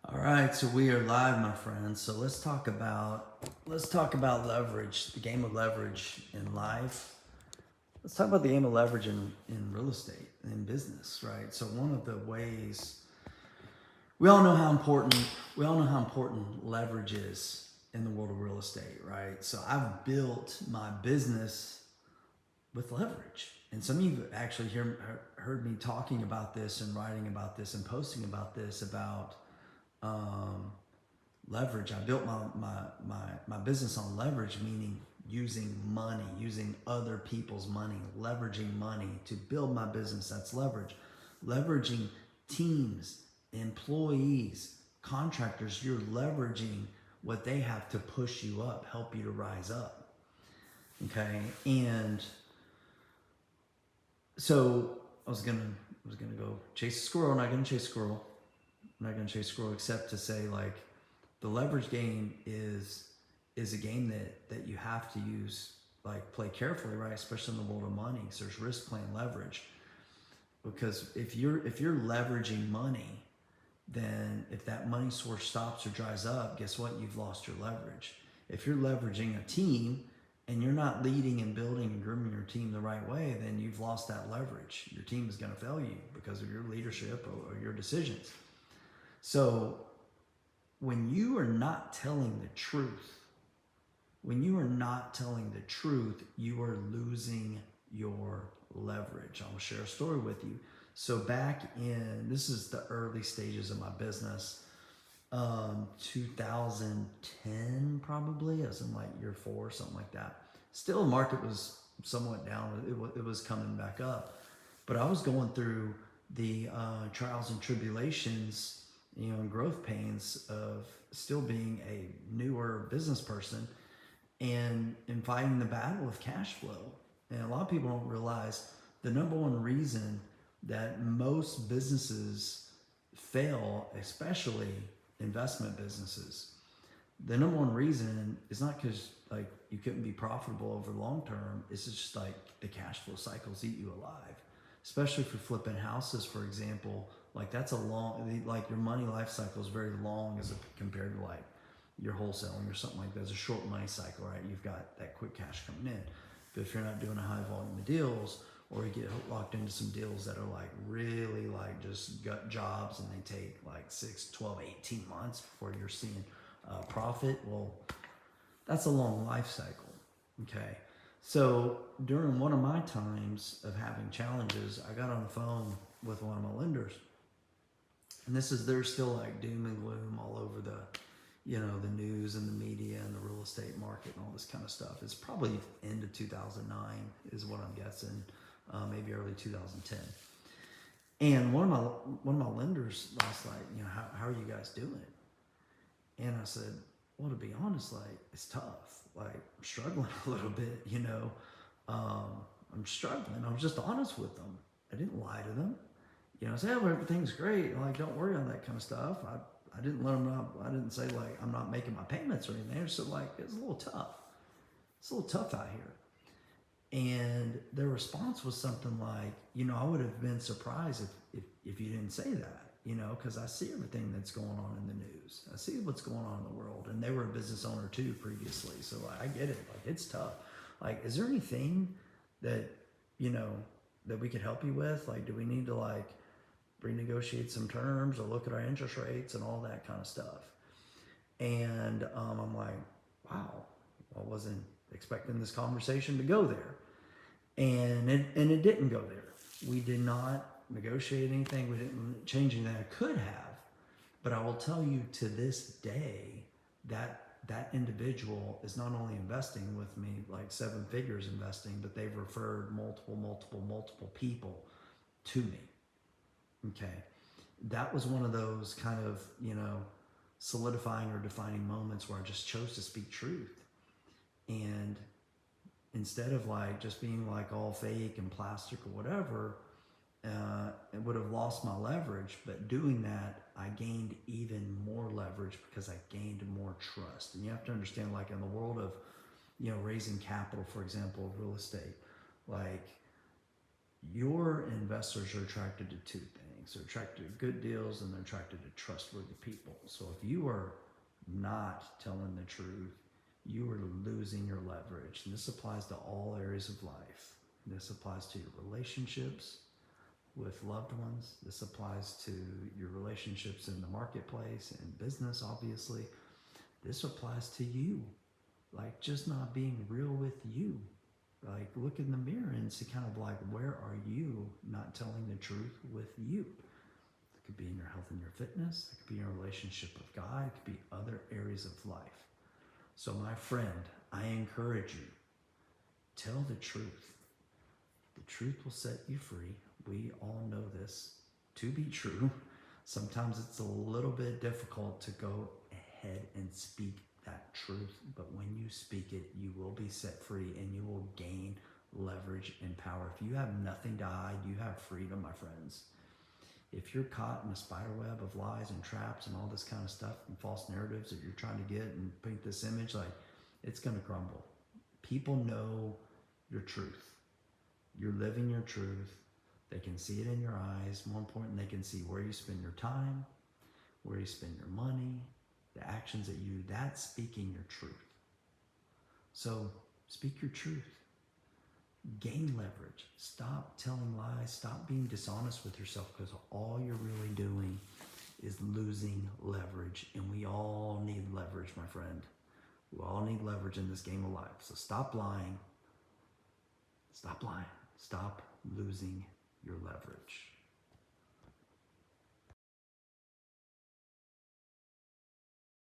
All right, so we are live, my friends. So let's talk about leverage, the game of leverage in life. Let's talk about the game of leverage in real estate, in business, right? So one of the ways we all know how important we all know how important leverage is in the world of real estate, right? So I've built my business with leverage. And some of you actually heard me talking about this and writing about this and posting about this about um, leverage. I built my business on leverage, meaning using money, using other people's money, leveraging money to build my business. That's leverage. Leveraging teams, employees, contractors, you're leveraging what they have to push you up, help you to rise up. Okay. And so I was gonna go chase a squirrel, not gonna chase a squirrel. I'm not gonna chase a squirrel except to say like the leverage game is a game that you have to use, like, play carefully, right? Especially in the world of money, because there's risk playing leverage. Because if you're leveraging money, then if that money source stops or dries up, guess what? You've lost your leverage. If you're leveraging a team and you're not leading and building and grooming your team the right way, then you've lost that leverage. Your team is going to fail you because of your leadership or your decisions. So when you are not telling the truth, you are losing your leverage. I'll share a story with you. So this is the early stages of my business, 2010 probably, as in like year 4, something like that. Still, the market was somewhat down. It was coming back up, but I was going through the trials and tribulations, and growth pains of still being a newer business person and fighting the battle of cash flow. And a lot of people don't realize the number one reason that most businesses fail, especially investment businesses, the number one reason is not because like you couldn't be profitable over the long term. It's just like the cash flow cycles eat you alive. Especially if you're flipping houses, for example, like that's a long, like your money life cycle is very long as compared to like your wholesaling or something like that. It's a short money cycle, right? You've got that quick cash coming in. But if you're not doing a high volume of deals, or you get locked into some deals that are like really like just gut jobs and they take like 6, 12, 18 months before you're seeing profit, well, that's a long life cycle. Okay. So during one of my times of having challenges, I got on the phone with one of my lenders, and there's still like doom and gloom all over the news and the media and the real estate market and all this kind of stuff. It's probably end of 2009 is what I'm guessing, maybe early 2010. And one of my lenders was like, how are you guys doing? And I said, well, to be honest, like, it's tough. Like, I'm struggling a little bit, Um, I'm struggling. I was just honest with them. I didn't lie to them. I say, oh, everything's great. Like, don't worry on that kind of stuff. I didn't let them know. I didn't say, like, I'm not making my payments or anything. So, like, it's a little tough. It's a little tough out here. And their response was something like, I would have been surprised if you didn't say that, because I see everything that's going on in the news. I see what's going on in the world. And they were a business owner too previously. So I get it. Like, it's tough. Like, is there anything that, that we could help you with? Like, do we need to like renegotiate some terms or look at our interest rates and all that kind of stuff? And I'm like, wow, I wasn't expecting this conversation to go there. And it didn't go there. We did not negotiate anything. We didn't change anything. I could have, but I will tell you to this day that individual is not only investing with me, like 7 figures investing, but they've referred multiple people to me. Okay, that was one of those kind of solidifying or defining moments where I just chose to speak truth. And instead of like just being like all fake and plastic or whatever, it would have lost my leverage. But doing that, I gained even more leverage because I gained more trust. And you have to understand, like in the world of raising capital, for example, real estate, like your investors are attracted to 2 things. things. They're attracted to good deals and they're attracted to trustworthy people. So if you are not telling the truth, you are losing your leverage. And this applies to all areas of life. This applies to your relationships with loved ones. This applies to your relationships in the marketplace and business, obviously. This applies to you. Like just not being real with you. Like look in the mirror and see kind of like, where are you not telling the truth with you? It could be in your health and your fitness. It could be in your relationship with God. It could be other areas of life. So my friend, I encourage you, tell the truth. The truth will set you free. We all know this to be true. Sometimes it's a little bit difficult to go ahead and speak that truth, but when you speak it, you will be set free and you will gain leverage and power. If you have nothing to hide, you have freedom, my friends. If you're caught in a spider web of lies and traps and all this kind of stuff and false narratives that you're trying to get and paint this image, like it's going to crumble. People know your truth. You're living your truth. They can see it in your eyes. More important, they can see where you spend your time, where you spend your money, the actions that you do. That's speaking your truth. So speak your truth. Gain leverage. Stop telling lies. Stop being dishonest with yourself, because all you're really doing is losing leverage. And we all need leverage, my friend. We all need leverage in this game of life. So stop lying. Stop lying. Stop losing your leverage.